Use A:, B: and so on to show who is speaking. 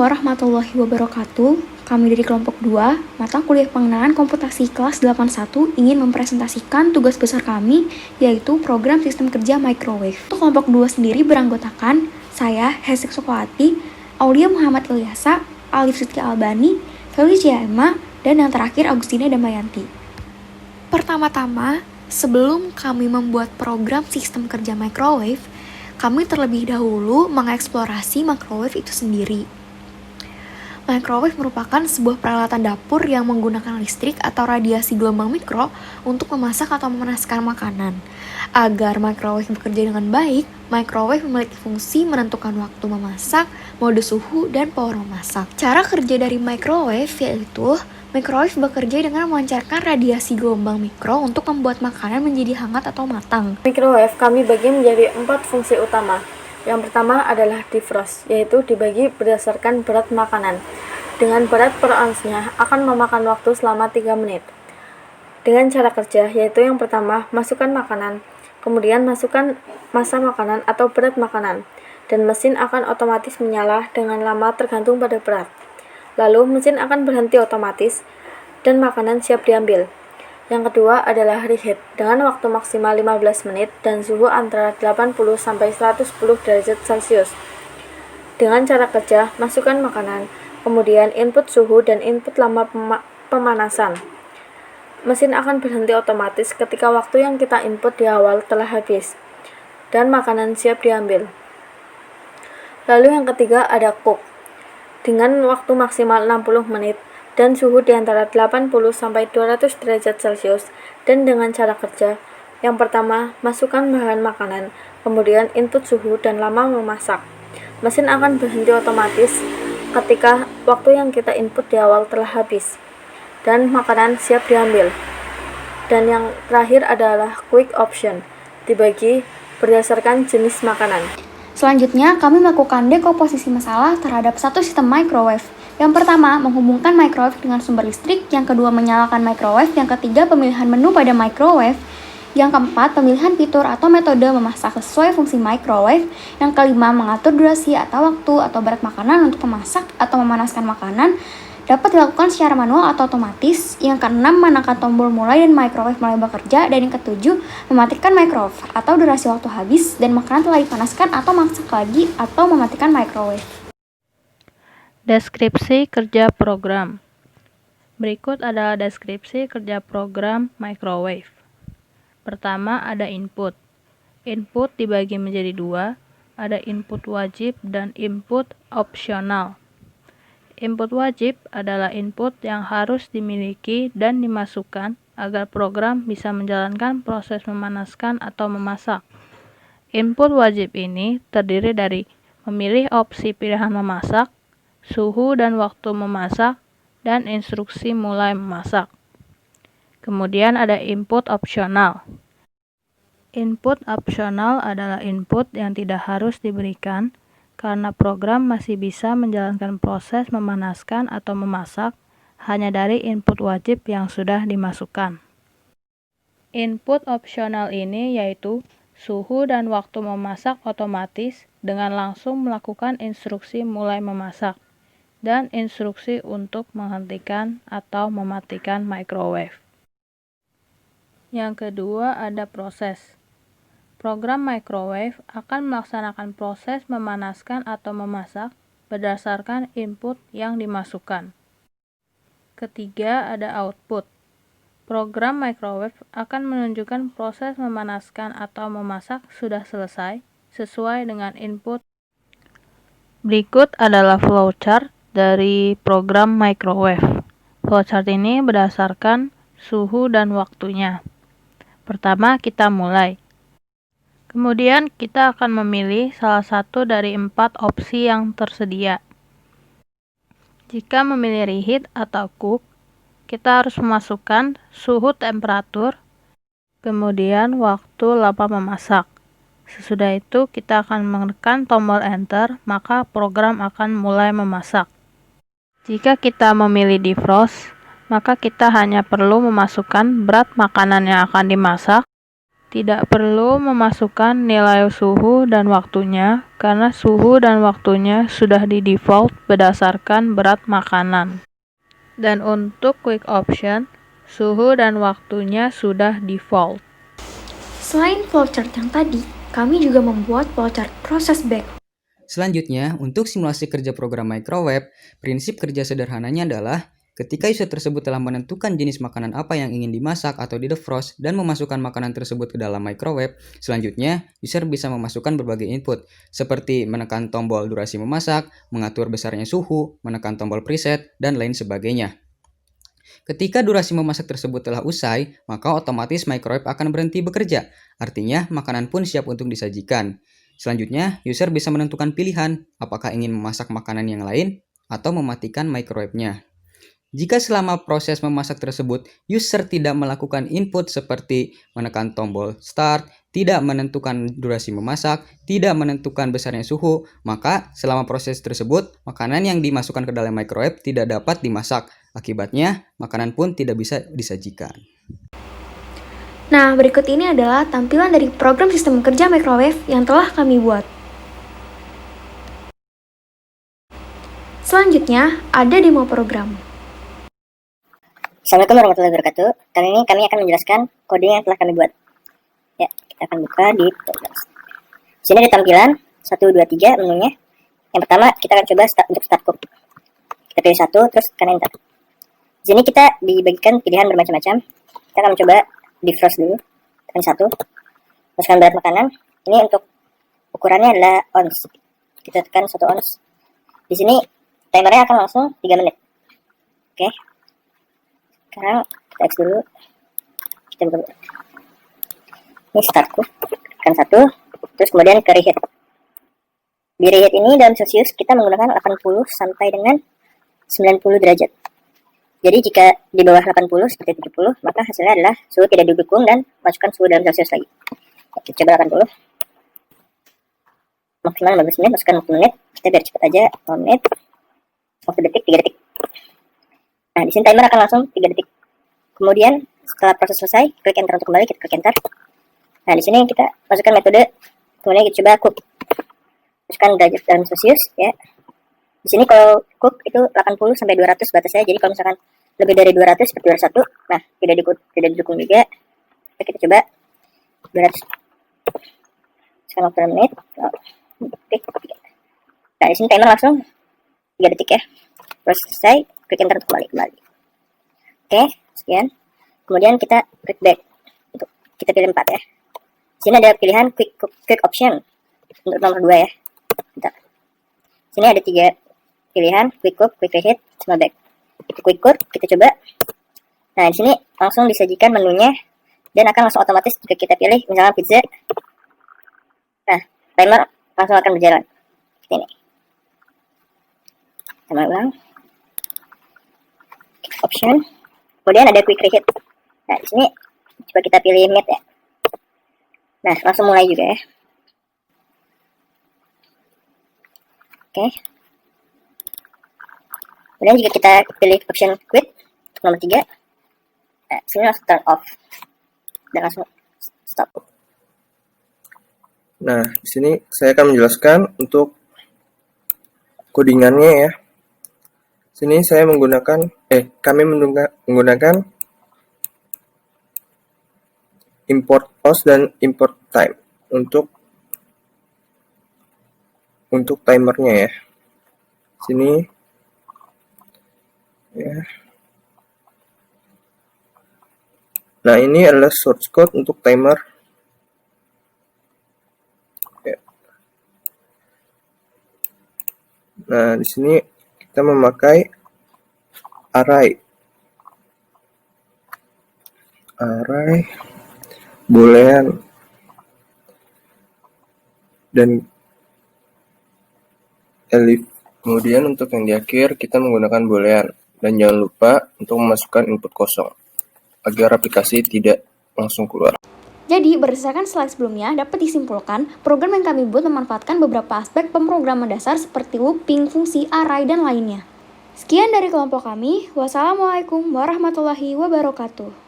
A: warahmatullahi wabarakatuh. Kami dari kelompok 2, mata kuliah pengenalan komputasi kelas 81 ingin mempresentasikan tugas besar kami, yaitu program sistem kerja microwave. Untuk kelompok 2 sendiri beranggotakan saya, Hesek Sukoati, Aulia Muhammad Ilyasa, Alif Siti Albani, Felicia Emma, dan yang terakhir Agustina Damayanti. Pertama-tama, sebelum kami membuat program sistem kerja microwave, kami terlebih dahulu mengeksplorasi microwave itu sendiri. Microwave merupakan sebuah peralatan dapur yang menggunakan listrik atau radiasi gelombang mikro untuk memasak atau memanaskan makanan. Agar microwave bekerja dengan baik, microwave memiliki fungsi menentukan waktu memasak, mode suhu, dan power memasak. Cara kerja dari microwave yaitu microwave bekerja dengan memancarkan radiasi gelombang mikro untuk membuat makanan menjadi hangat atau matang.
B: Microwave kami bagi menjadi 4 fungsi utama. Yang pertama adalah defrost, yaitu dibagi berdasarkan berat makanan. Dengan berat per onsnya akan memakan waktu selama 3 menit. Dengan cara kerja, yaitu yang pertama, masukkan makanan, kemudian masukkan massa makanan atau berat makanan, dan mesin akan otomatis menyala dengan lama tergantung pada berat. Lalu mesin akan berhenti otomatis dan makanan siap diambil. Yang kedua adalah reheat dengan waktu maksimal 15 menit dan suhu antara 80 sampai 110 derajat Celcius. Dengan cara kerja, masukkan makanan, kemudian input suhu dan input lama pemanasan. Mesin akan berhenti otomatis ketika waktu yang kita input di awal telah habis dan makanan siap diambil. Lalu yang ketiga ada cook dengan waktu maksimal 60 menit dan suhu di antara 80 sampai 200 derajat Celcius. Dan dengan cara kerja, yang pertama, masukkan bahan makanan, kemudian input suhu dan lama memasak. Mesin akan berhenti otomatis ketika waktu yang kita input di awal telah habis dan makanan siap diambil. Dan yang terakhir adalah quick option, dibagi berdasarkan jenis makanan.
A: Selanjutnya, kami melakukan dekomposisi masalah terhadap satu sistem microwave. Yang pertama, menghubungkan microwave dengan sumber listrik. Yang kedua, menyalakan microwave. Yang ketiga, pemilihan menu pada microwave. Yang keempat, pemilihan fitur atau metode memasak sesuai fungsi microwave. Yang kelima, mengatur durasi atau waktu atau berat makanan untuk memasak atau memanaskan makanan. Dapat dilakukan secara manual atau otomatis. Yang keenam, menekan tombol mulai dan microwave mulai bekerja. Dan yang ketujuh, mematikan microwave atau durasi waktu habis dan makanan telah dipanaskan atau masak lagi atau mematikan microwave.
C: Deskripsi kerja program. Berikut adalah deskripsi kerja program microwave. Pertama ada input. Input dibagi menjadi 2, ada input wajib dan input opsional. Input wajib adalah input yang harus dimiliki dan dimasukkan agar program bisa menjalankan proses memanaskan atau memasak. Input wajib ini terdiri dari memilih opsi pilihan memasak, suhu dan waktu memasak, dan instruksi mulai memasak. Kemudian ada input opsional. Input opsional adalah input yang tidak harus diberikan karena program masih bisa menjalankan proses memanaskan atau memasak hanya dari input wajib yang sudah dimasukkan. Input opsional ini yaitu suhu dan waktu memasak otomatis dengan langsung melakukan instruksi mulai memasak dan instruksi untuk menghentikan atau mematikan microwave. Yang kedua ada proses. Program microwave akan melaksanakan proses memanaskan atau memasak berdasarkan input yang dimasukkan. Ketiga ada output. Program microwave akan menunjukkan proses memanaskan atau memasak sudah selesai sesuai dengan input. Berikut adalah flowchart dari program microwave. Flowchart ini berdasarkan suhu dan waktunya. Pertama kita mulai. Kemudian kita akan memilih salah satu dari 4 opsi yang tersedia. Jika memilih reheat atau cook, kita harus memasukkan suhu temperatur, kemudian waktu lama memasak. Sesudah itu kita akan menekan tombol enter, maka program akan mulai memasak. Jika kita memilih defrost, maka kita hanya perlu memasukkan berat makanan yang akan dimasak, Tidak perlu memasukkan nilai suhu dan waktunya, karena suhu dan waktunya sudah di-default berdasarkan berat makanan. Dan untuk quick option, suhu dan waktunya sudah default.
A: Selain flowchart yang tadi, kami juga membuat flowchart proses batch.
D: Selanjutnya, untuk simulasi kerja program microwave, prinsip kerja sederhananya adalah ketika user tersebut telah menentukan jenis makanan apa yang ingin dimasak atau di defrost dan memasukkan makanan tersebut ke dalam microwave, selanjutnya user bisa memasukkan berbagai input seperti menekan tombol durasi memasak, mengatur besarnya suhu, menekan tombol preset, dan lain sebagainya. Ketika durasi memasak tersebut telah usai, maka otomatis microwave akan berhenti bekerja, artinya makanan pun siap untuk disajikan. Selanjutnya, user bisa menentukan pilihan apakah ingin memasak makanan yang lain atau mematikan microwave-nya. Jika selama proses memasak tersebut, user tidak melakukan input seperti menekan tombol start, tidak menentukan durasi memasak, tidak menentukan besarnya suhu, maka selama proses tersebut, makanan yang dimasukkan ke dalam microwave tidak dapat dimasak. Akibatnya, makanan pun tidak bisa disajikan.
A: Nah, berikut ini adalah tampilan dari program sistem kerja microwave yang telah kami buat. Selanjutnya, ada demo program.
E: Assalamualaikum warahmatullahi wabarakatuh. Kali ini kami akan menjelaskan coding yang telah kami buat. Ya, kita akan buka di Programs. Di sini ada tampilan 1, 2, 3 menunya. Yang pertama, kita akan coba untuk start cook. Kita pilih 1, terus tekan enter. Di sini kita dibagikan pilihan bermacam-macam. Kita akan mencoba defrost dulu. Tekan 1. Masukkan berat makanan. Ini untuk ukurannya adalah ons. Kita tekan 1 ons. Di sini timernya akan langsung 3 menit. Oke. Sekarang kita X dulu, kita buka. Ini start cook, tekan 1, terus kemudian ke reheat. Di reheat ini dalam Celsius kita menggunakan 80 sampai dengan 90 derajat. Jadi jika di bawah 80 seperti 70, maka hasilnya adalah suhu tidak didukung dan masukkan suhu dalam Celsius lagi. Kita coba 80. Maksimal 15 menit, masukkan 40 menit. Kita biar cepat aja, 5 menit. 1 detik, 3 detik. Nah, di sini timer akan langsung 3 detik. Kemudian, setelah proses selesai, klik enter untuk kembali, kita klik enter. Nah, di sini kita masukkan metode, kemudian kita coba cook. Masukkan derajat dalam Celsius, ya. Di sini kalau cook itu 80 sampai 200 batasnya. Jadi kalau misalkan lebih dari 200 seperti 201, nah tidak didukung juga. Kita coba 200. Sekarang 4 menit. Detik. Nah, di sini timer langsung 3 detik ya. Proses selesai, klik enter untuk kembali. Oke, sekian. Kemudian kita klik back. Untuk kita pilih 4 ya. Di sini ada pilihan quick option untuk nomor 2 ya. Bentar. Sini ada 3 pilihan, quick cook, quick reheat, sama back. Quick cook kita coba. Nah, di sini langsung disajikan menunya dan akan langsung otomatis jika kita pilih misalnya pizza. Nah, timer langsung akan berjalan. Seperti ini. Sama ulang. Option. Kemudian ada quick reheat. Nah, di sini coba kita pilih mid ya. Nah, langsung mulai juga ya. Oke. Kemudian jika kita pilih option quit nomor 3, nah, sini langsung turn off dan langsung stop.
F: Nah, di sini saya akan menjelaskan untuk codingannya ya. Sini saya kami menggunakan import host dan import time untuk timernya ya. Sini ya. Nah, ini adalah source code untuk timer. Ya. Nah, di sini kita memakai array boolean dan elif. Kemudian untuk yang di akhir kita menggunakan boolean dan jangan lupa untuk memasukkan input kosong agar aplikasi tidak langsung keluar.
A: Jadi, berdasarkan slide sebelumnya, dapat disimpulkan, program yang kami buat memanfaatkan beberapa aspek pemrograman dasar seperti looping, fungsi, array, dan lainnya. Sekian dari kelompok kami. Wassalamualaikum warahmatullahi wabarakatuh.